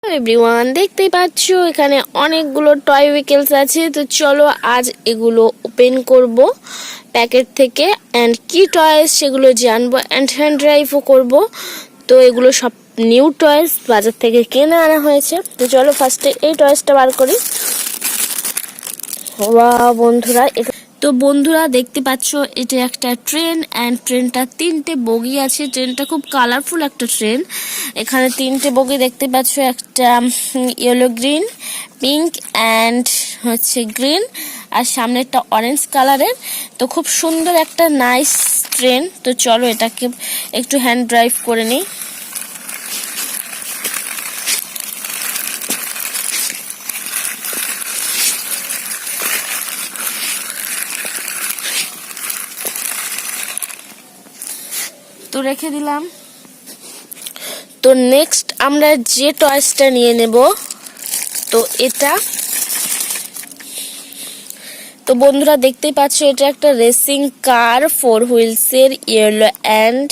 Everyone, দেখতেই পাচ্ছ এখানে অনেকগুলো টয় ভেহিকলস আছে। তো চলো আজ এগুলো ওপেন করব প্যাকেট থেকে এন্ড কি টয়েস সেগুলো জানবো এন্ড হ্যান্ড ড্রাইভও করব। তো এগুলো সব নিউ টয়েস বাজার থেকে কিনে আনা হয়েছে। তো চলো ফার্স্টে এই টয়েসটা বার করি। ওয়াও বন্ধুরা, তো বন্ধুরা দেখতে পাচ্ছ এটা একটা ট্রেন এন্ড ট্রেনটা 3টে বগি আছে। ট্রেনটা খুব কালারফুল একটা ট্রেন। এখানে 3টে বগি দেখতে পাচ্ছ, একটা ইয়েলো গ্রিন, পিঙ্ক এন্ড হচ্ছে গ্রিন, আর সামনে একটা অরেঞ্জ কালারের। তো খুব সুন্দর একটা নাইস ট্রেন। তো চলো এটাকে একটু হ্যান্ড ড্রাইভ করে নিই। তো রেখে দিলাম। তো নেক্সট আমরা যে টয়েসটা নিয়ে নেব, তো এটা, তো বন্ধুরা দেখতেই পাচ্ছ এটা একটা রেসিং কার 4 হুইলসের, ইয়েলো অ্যান্ড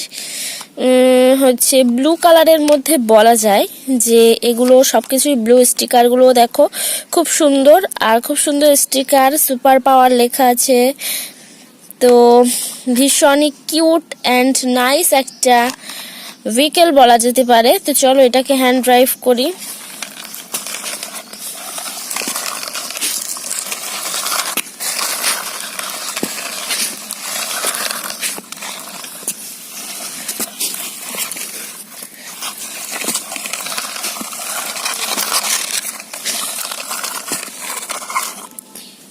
হচ্ছে ব্লু কালারের মধ্যে বলা যায় যে এগুলো সবকিছুই ব্লু। স্টিকারগুলো দেখো খুব সুন্দর, আর খুব সুন্দর স্টিকার, সুপার পাওয়ার লেখা আছে। তো ভীষণই কিউট অ্যান্ড নাইস একটা ভেহিকেল বলা যেতে পারে। তো চলো এটাকে হ্যান্ড ড্রাইভ করি।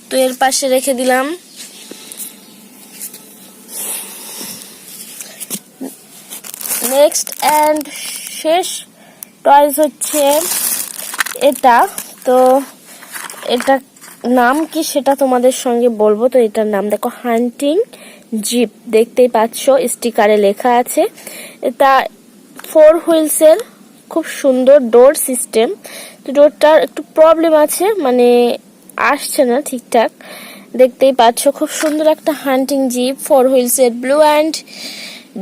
তো এর পাশে রেখে দিলাম। নেক্সট অ্যান্ড শেষ টয়েস হচ্ছে এটা। তো এটা নাম কি সেটা তোমাদের সঙ্গে বলবো। তো এটার নাম দেখো হান্টিং জিপ, দেখতেই পাচ্ছ স্টিকারে লেখা আছে। এটা 4 হুইলসের, খুব সুন্দর ডোর সিস্টেম। তো ডোরটার একটু প্রবলেম আছে, মানে আসছে না ঠিকঠাক। দেখতেই পাচ্ছ খুব সুন্দর একটা হান্টিং জিপ 4 হুইলসের, ব্লু অ্যান্ড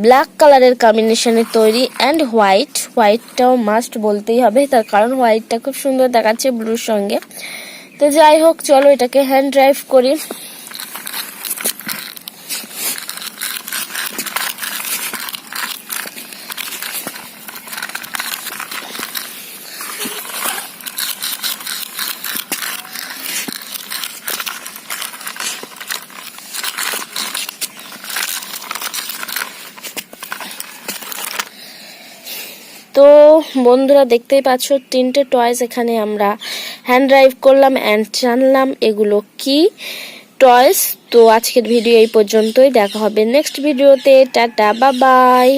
ব্ল্যাক কালারের কম্বিনেশনে তৈরি অ্যান্ড হোয়াইটটাও মাস্ট বলতেই হবে, তার কারণ হোয়াইটটা খুব সুন্দর দেখাচ্ছে ব্লুর সঙ্গে। তো যাই হোক চলো এটাকে হ্যান্ড ড্রাইভ করি। তো বন্ধুরা দেখতেই পাচ্ছ 3টে টয়েস এখানে আমরা হ্যান্ড ড্রাইভ করলাম অ্যান্ড জানলাম এগুলো কি টয়েস। তো আজকের ভিডিও এই পর্যন্তই, দেখা হবে নেক্সট ভিডিওতে। Tata, bye bye.